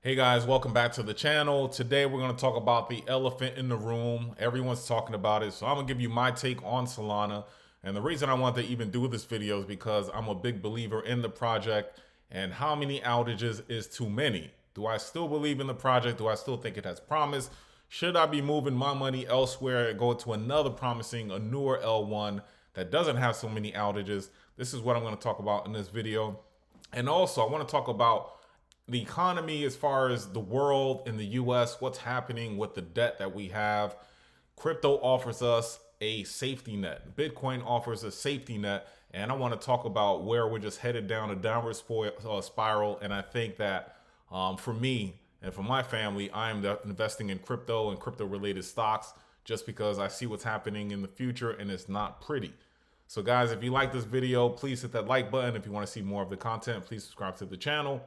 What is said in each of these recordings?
Hey guys, welcome back to the channel. Today we're going to talk about the elephant in the room. Everyone's talking about it, so I'm going to give you my take on Solana. And the reason I want to even do this video is because I'm a big believer in the project, and how many outages is too many? Do I still believe in the project? Do I still think it has promise? Should I be moving my money elsewhere and go to another promising, a newer L1 that doesn't have so many outages? This is what I'm going to talk about in this video. And also, I want to talk about the economy as far as the world in the US, what's happening with the debt that we have. Crypto offers us a safety net. Bitcoin offers a safety net. And I want to talk about where we're just headed down a downward spiral. And I think that for me and for my family, I'm investing in crypto and crypto related stocks just because I see what's happening in the future and it's not pretty. So guys, if you like this video, please hit that like button. If you want to see more of the content, please subscribe to the channel.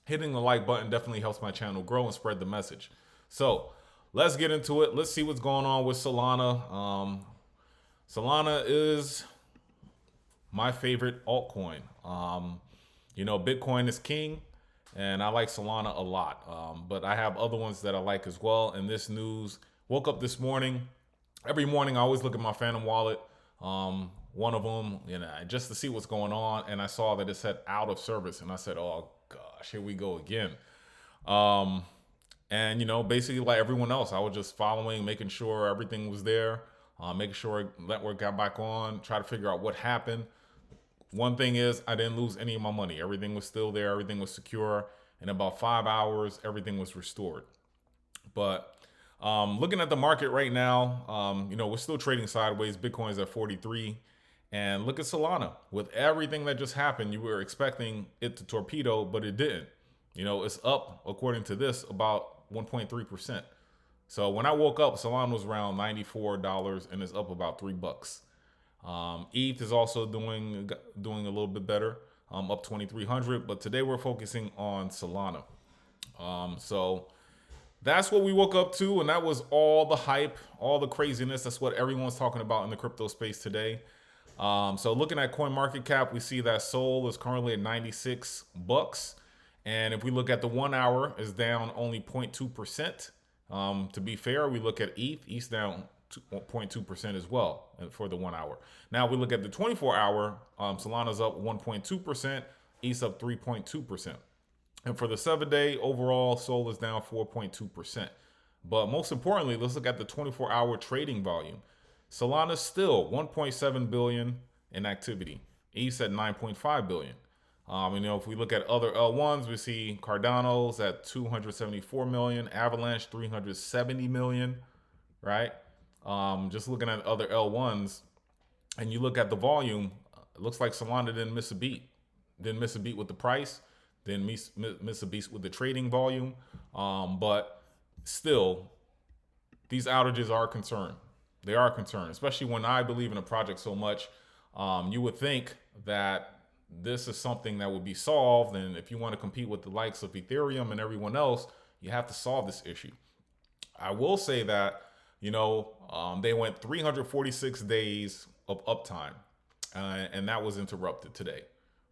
Hitting the like button definitely helps my channel grow and spread the message. So let's get into it. Let's see what's going on with Solana. Solana is my favorite altcoin. Bitcoin is king, and I like Solana a lot. But I have other ones that I like as well. And this news, woke up this morning. Every morning I always look at my Phantom wallet. One of them, just to see what's going on. And I saw that it said out of service. And I said, oh gosh, here we go again. Basically like everyone else, I was just following, making sure everything was there, making sure network got back on, try to figure out what happened. One thing is I didn't lose any of my money. Everything was still there. Everything was secure. In about 5 hours, everything was restored. But looking at the market right now, we're still trading sideways. Bitcoin's at 43. And look at Solana. With everything that just happened, you were expecting it to torpedo, but it didn't. It's up, according to this, about 1.3%. So when I woke up, Solana was around $94 and it's up about $3. ETH is also doing a little bit better, up 2,300. But today we're focusing on Solana. So that's what we woke up to, and that was all the hype, all the craziness. That's what everyone's talking about in the crypto space today. So looking at CoinMarketCap, we see that Sol is currently at $96. And if we look at the 1 hour, it's down only 0.2%. To be fair, we look at ETH's down 0.2% as well for the 1 hour. Now we look at the 24 hour, Solana's up 1.2%, ETH's up 3.2%. And for the 7-day overall, Sol is down 4.2%. But most importantly, let's look at the 24-hour trading volume. Solana's still 1.7 billion in activity. ETH's at 9.5 billion. If we look at other L1s, we see Cardano's at 274 million, Avalanche 370 million, right? Just looking at other L1s, and you look at the volume, it looks like Solana didn't miss a beat. Didn't miss a beat with the price, didn't miss a beat with the trading volume. But still, these outages are a concern. They are a concern, especially when I believe in a project so much. You would think that this is something that would be solved, and if you want to compete with the likes of Ethereum and everyone else, you have to solve this issue. I will say that, they went 346 days of uptime, and that was interrupted today,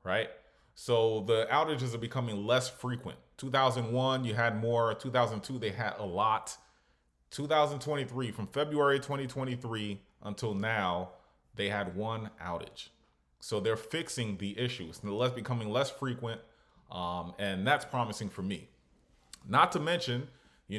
right? So the outages are becoming less frequent. 2001, you had more. 2002, they had a lot. 2023, from February 2023 until now, they had one outage. So they're fixing the issues. It's becoming less frequent, and that's promising for me. Not to mention,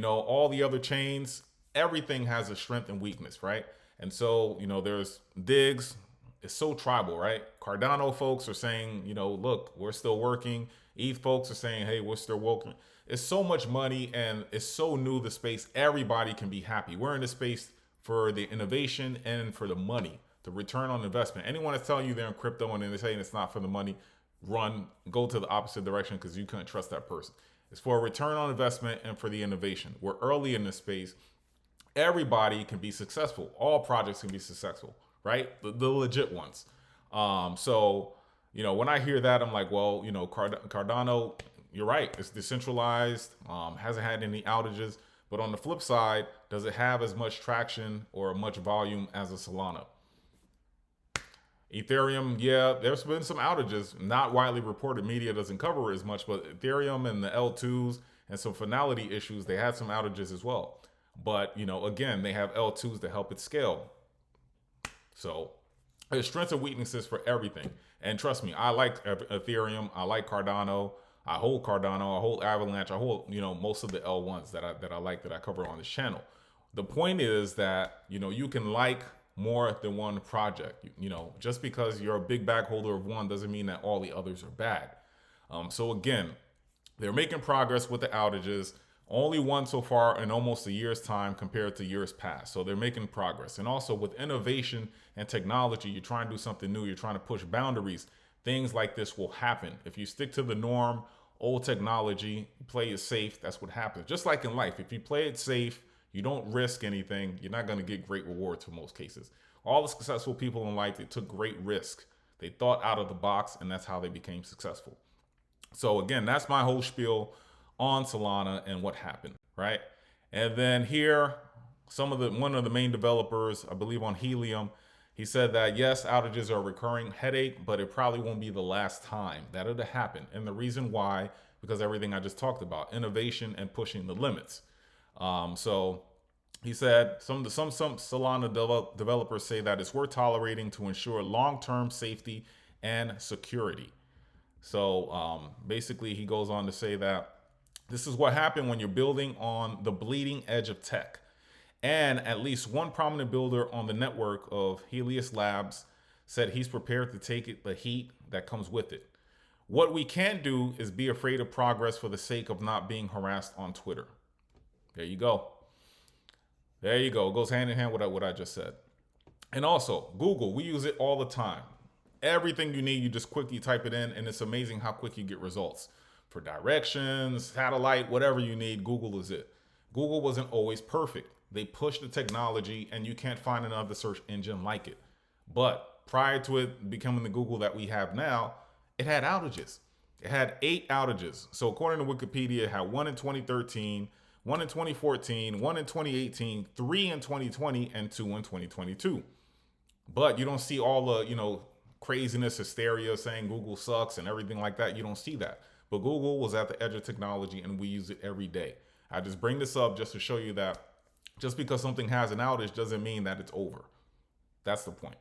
all the other chains, everything has a strength and weakness, right? And so, there's digs. It's so tribal, right? Cardano folks are saying, look, we're still working. ETH folks are saying, hey, we're still working. It's so much money and it's so new, the space. Everybody can be happy. We're in the space for the innovation and for the money, the return on investment. Anyone that's telling you they're in crypto and they're saying it's not for the money, go to the opposite direction, because you couldn't trust that person. It's for a return on investment and for the innovation. We're early in this space. Everybody can be successful. All projects can be successful, right? The legit ones. When I hear that, I'm like, well, Cardano, you're right. It's decentralized, hasn't had any outages. But on the flip side, does it have as much traction or much volume as a Solana? Ethereum, yeah, there's been some outages, not widely reported. Media doesn't cover it as much, but Ethereum and the L2s and some finality issues. They had some outages as well. But, again, they have L2s to help it scale. So there's strengths and weaknesses for everything. And trust me, I like Ethereum. I like Cardano. I hold Cardano. I hold Avalanche. I hold, most of the L1s that I like, that I cover on this channel. The point is that, you can like more than one project. Just because you're a big bag holder of one doesn't mean that all the others are bad. So again, they're making progress with the outages. Only one so far in almost a year's time compared to years past. So they're making progress. And also with innovation and technology, you're trying to do something new. You're trying to push boundaries. Things like this will happen. If you stick to the norm, old technology, play it safe, that's what happens. Just like in life, if you play it safe, you don't risk anything, you're not going to get great rewards for most cases. All the successful people in life, they took great risk. They thought out of the box, and that's how they became successful. So again, that's my whole spiel on Solana and what happened, right? And then here, one of the main developers, I believe on Helium, he said that yes, outages are a recurring headache, but it probably won't be the last time that it'll happen. And the reason why, because everything I just talked about, innovation and pushing the limits. So he said some Solana developers say that it's worth tolerating to ensure long-term safety and security. So basically, he goes on to say that this is what happened when you're building on the bleeding edge of tech. And at least one prominent builder on the network of Helium Labs said he's prepared to take the heat that comes with it. What we can't do is be afraid of progress for the sake of not being harassed on Twitter. There you go. There you go. It goes hand in hand with what I just said. And also, Google, we use it all the time. Everything you need, you just quickly type it in, and it's amazing how quick you get results. For directions, satellite, whatever you need, Google is it. Google wasn't always perfect. They pushed the technology, and you can't find another search engine like it. But prior to it becoming the Google that we have now, it had outages. It had 8 outages. So according to Wikipedia, it had 1 in 2013, 1 in 2014, 1 in 2018, 3 in 2020, and 2 in 2022. But you don't see all the, craziness, hysteria saying Google sucks and everything like that. You don't see that. But Google was at the edge of technology, and we use it every day. I just bring this up just to show you that just because something has an outage doesn't mean that it's over. That's the point.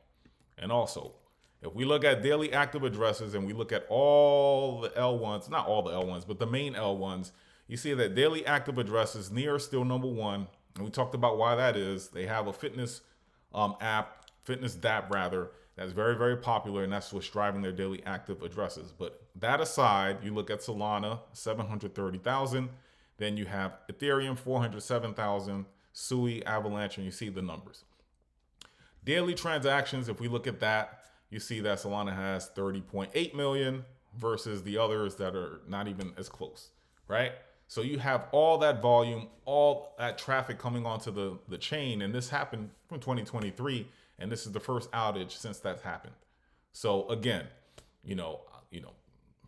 And also, if we look at daily active addresses and we look at all the L1s, not all the L1s, but the main L1s, you see that daily active addresses, Near is still number one. And we talked about why that is. They have a fitness fitness dApp rather, that's very, very popular, and that's what's driving their daily active addresses. But that aside, you look at Solana, 730,000. Then you have Ethereum, 407,000, Sui, Avalanche, and you see the numbers. Daily transactions, if we look at that, you see that Solana has 30.8 million versus the others that are not even as close, right? So you have all that volume, all that traffic coming onto the chain, and this happened from 2023, and this is the first outage since that's happened. So again,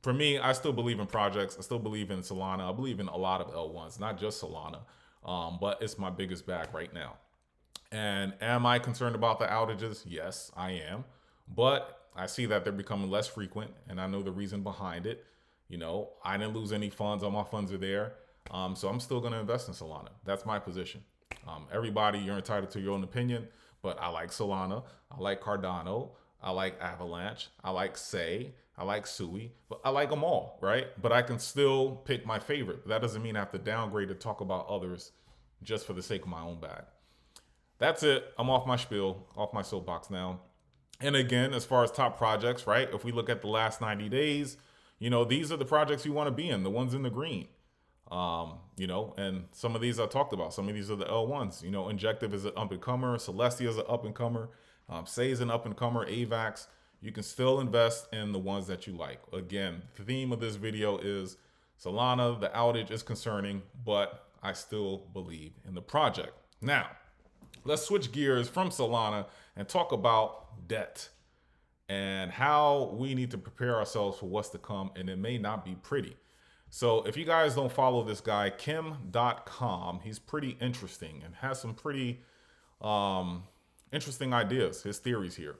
for me, I still believe in projects. I still believe in Solana. I believe in a lot of L1s, not just Solana, but it's my biggest bag right now. And am I concerned about the outages? Yes, I am. But I see that they're becoming less frequent, and I know the reason behind it. I didn't lose any funds. All my funds are there. So I'm still going to invest in Solana. That's my position. Everybody, you're entitled to your own opinion, but I like Solana. I like Cardano. I like Avalanche. I like Say. I like Sui. But I like them all, right? But I can still pick my favorite. That doesn't mean I have to downgrade to talk about others just for the sake of my own bag. That's it. I'm off my spiel, off my soapbox now. And again, as far as top projects, right? If we look at the last 90 days, these are the projects you want to be in, the ones in the green. And some of these I talked about. Some of these are the L1s. Injective is an up-and-comer. Celestia is an up-and-comer. Say is an up-and-comer. AVAX. You can still invest in the ones that you like. Again, the theme of this video is Solana. The outage is concerning, but I still believe in the project. Now, let's switch gears from Solana and talk about debt and how we need to prepare ourselves for what's to come, and it may not be pretty. So if you guys don't follow this guy, Kim.com, he's pretty interesting and has some pretty interesting ideas, his theories here.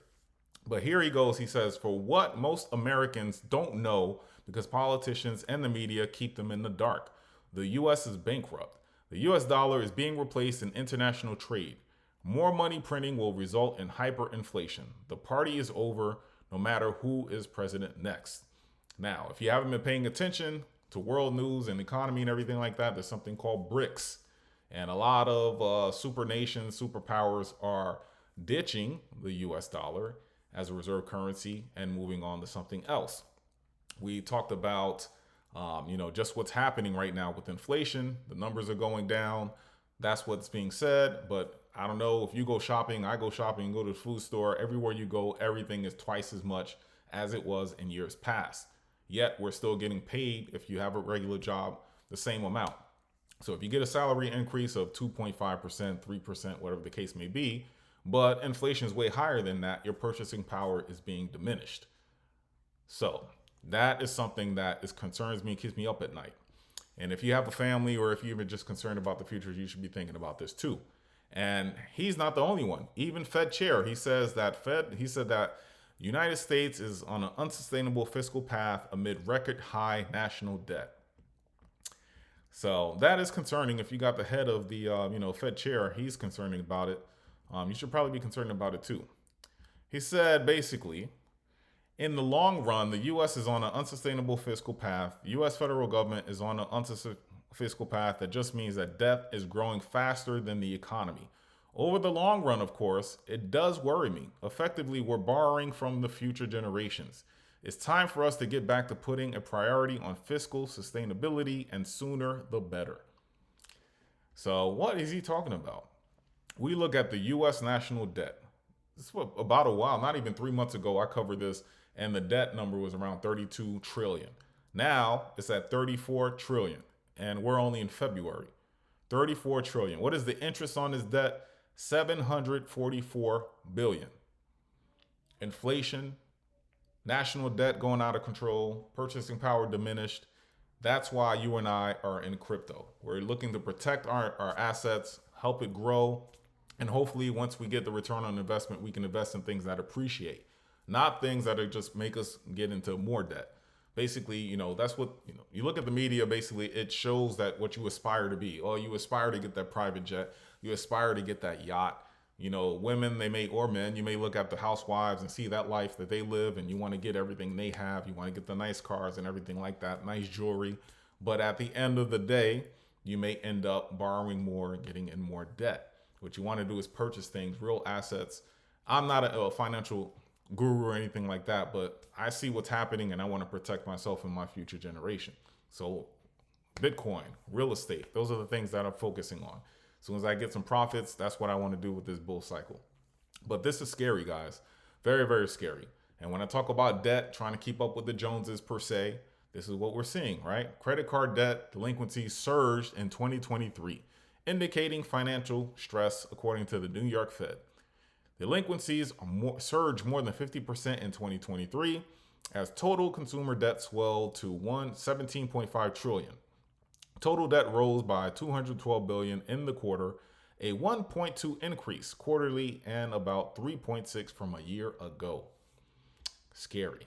But here he goes. He says, for what most Americans don't know because politicians and the media keep them in the dark. The US is bankrupt. The US dollar is being replaced in international trade. More money printing will result in hyperinflation. The party is over no matter who is president next. Now, if you haven't been paying attention to world news and economy and everything like that, there's something called BRICS. And a lot of super nations, superpowers are ditching the US dollar as a reserve currency and moving on to something else. We talked about, just what's happening right now with inflation. The numbers are going down. That's what's being said. But I don't know, if you go shopping, I go shopping, go to the food store, everywhere you go, everything is twice as much as it was in years past. Yet we're still getting paid, if you have a regular job, the same amount. So if you get a salary increase of 2.5%, 3%, whatever the case may be, but inflation is way higher than that, your purchasing power is being diminished. So that is something that concerns me, keeps me up at night. And if you have a family, or if you're even just concerned about the future, you should be thinking about this too. And he's not the only one. Even Fed chair, he said that United States is on an unsustainable fiscal path amid record high national debt. So that is concerning. If you got the head of the Fed chair, he's concerned about it. You should probably be concerned about it too. He said basically, in the long run, the U.S. is on an unsustainable fiscal path. The U.S. federal government is on an unsustainable fiscal path. That just means that debt is growing faster than the economy. Over the long run, of course, it does worry me. Effectively, we're borrowing from the future generations. It's time for us to get back to putting a priority on fiscal sustainability, and sooner the better. So what is he talking about? We look at the U.S. national debt. This is about a while, not even 3 months ago, I covered this, and the debt number was around 32 trillion. Now it's at 34 trillion, and we're only in February. 34 trillion. What is the interest on this debt? 744 billion. Inflation, national debt going out of control, purchasing power diminished. That's why you and I are in crypto. We're looking to protect our assets, help it grow, and hopefully once we get the return on investment, we can invest in things that appreciate, not things that are just make us get into more debt. Basically, that's what, you look at the media, basically it shows that what you aspire to be. Oh, you aspire to get that private jet. You aspire to get that yacht. Women, or men, you may look at the housewives and see that life that they live, and you want to get everything they have. You want to get the nice cars and everything like that, nice jewelry. But at the end of the day, you may end up borrowing more and getting in more debt. What you want to do is purchase things, real assets. I'm not a financial guru or anything like that, but I see what's happening and I want to protect myself and my future generation. So Bitcoin, real estate, those are the things that I'm focusing on. As soon as I get some profits, that's what I want to do with this bull cycle. But this is scary, guys. Very, very scary. And when I talk about debt, trying to keep up with the Joneses per se, this is what we're seeing, right? Credit card debt delinquencies surged in 2023, indicating financial stress, according to the New York Fed. Delinquencies surged more than 50% in 2023, as total consumer debt swelled to 17.5 trillion. Total debt rose by 212 billion in the quarter, a 1.2 increase quarterly and about 3.6 from a year ago. Scary.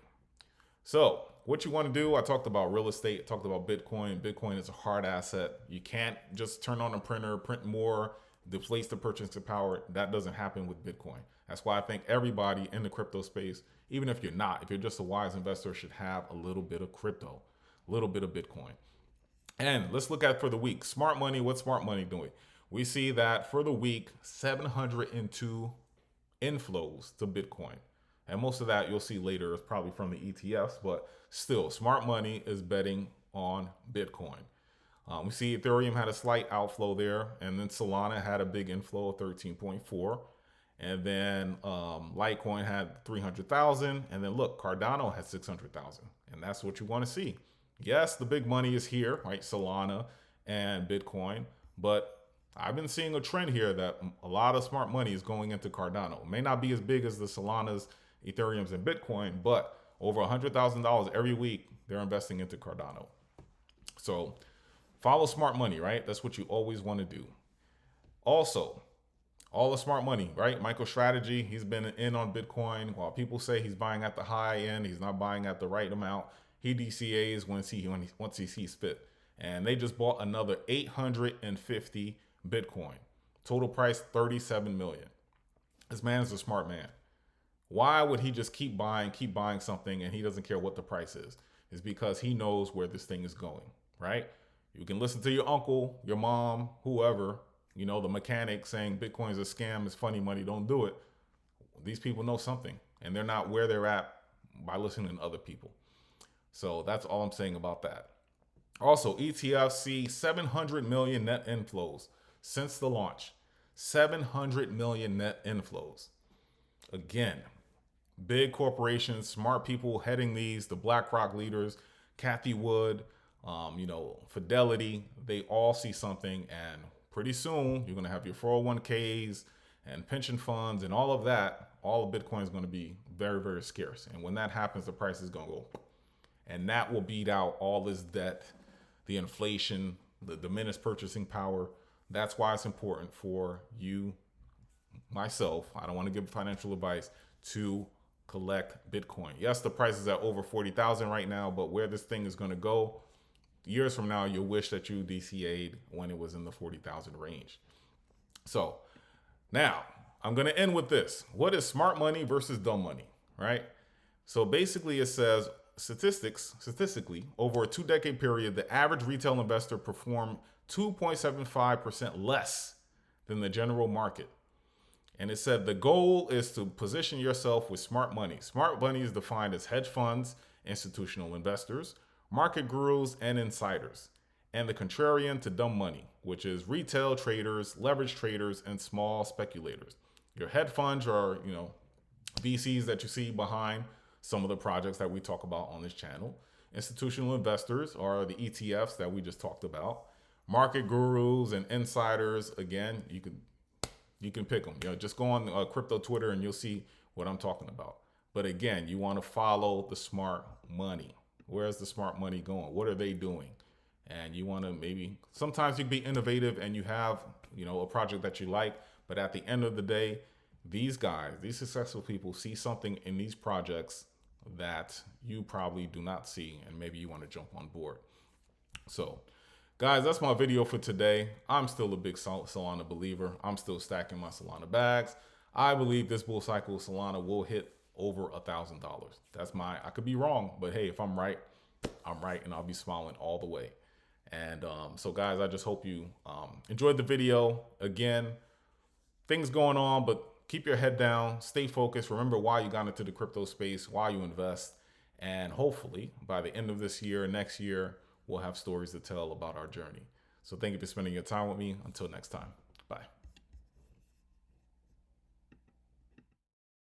So what you want to do, I talked about real estate, I talked about Bitcoin. Bitcoin is a hard asset. You can't just turn on a printer, print more, deflates the purchasing power. That doesn't happen with Bitcoin. That's why I think everybody in the crypto space, even if you're not, if you're just a wise investor, should have a little bit of crypto, a little bit of Bitcoin. And let's look at for the week. Smart money, what's smart money doing? We see that for the week, 702 inflows to Bitcoin. And most of that you'll see later is probably from the ETFs, but still, smart money is betting on Bitcoin. We see Ethereum had a slight outflow there, and then Solana had a big inflow of 13.4. And then Litecoin had 300,000. And then look, Cardano had 600,000. And that's what you want to see. Yes, the big money is here, right? Solana and Bitcoin. But I've been seeing a trend here that a lot of smart money is going into Cardano. It may not be as big as the Solanas, Ethereums, and Bitcoin, but over $100,000 every week, they're investing into Cardano. So follow smart money, right? That's what you always want to do. Also, all the smart money, right? MicroStrategy, he's been in on Bitcoin. While people say he's buying at the high end, he's not buying at the right amount. He DCAs once he sees fit. and they just bought another 850 Bitcoin. Total price 37 million. This man is a smart man. Why would he just keep buying something, and he doesn't care what the price is? It's because he knows where this thing is going, right? You can listen to your uncle, your mom, whoever, the mechanic saying Bitcoin is a scam, it's funny money, don't do it. These people know something, and they're not where they're at by listening to other people. So that's all I'm saying about that. Also, ETFs see 700 million net inflows since the launch. 700 million net inflows. Again, big corporations, smart people heading these, the BlackRock leaders, Kathy Wood, Fidelity, they all see something, and pretty soon you're going to have your 401ks and pension funds and all of that. All of Bitcoin is going to be very, very scarce. And when that happens, the price is going to go. And that will beat out all this debt, the inflation, the diminished purchasing power. That's why it's important for you, myself, I don't want to give financial advice, to collect Bitcoin. Yes, the price is at over 40,000 right now, but where this thing is going to go, years from now, you'll wish that you DCA'd when it was in the 40,000 range. So now I'm going to end with this. What is smart money versus dumb money, right? So basically it says statistically, over a 2-decade period, the average retail investor performed 2.75% less than the general market. And it said the goal is to position yourself with smart money. Smart money is defined as hedge funds, institutional investors, market gurus, and insiders. And the contrarian to dumb money, which is retail traders, leverage traders, and small speculators. Your hedge funds are, VCs that you see behind some of the projects that we talk about on this channel. Institutional investors are the ETFs that we just talked about. Market gurus and insiders, again, you can pick them. Just go on crypto Twitter and you'll see what I'm talking about. But again, you want to follow the smart money. Where's the smart money going? What are they doing? And you want to sometimes you can be innovative and you have, a project that you like. But at the end of the day, these guys, these successful people see something in these projects that you probably do not see. And maybe you want to jump on board. So guys, that's my video for today. I'm still a big Solana believer. I'm still stacking my Solana bags. I believe this bull cycle Solana will hit over $1,000. I could be wrong, but hey, if I'm right, I'm right, and I'll be smiling all the way. And so guys, I just hope you enjoyed the video. Again, things going on, but keep your head down, stay focused. Remember why you got into the crypto space, why you invest. And hopefully by the end of this year, next year, we'll have stories to tell about our journey. So thank you for spending your time with me. Until next time.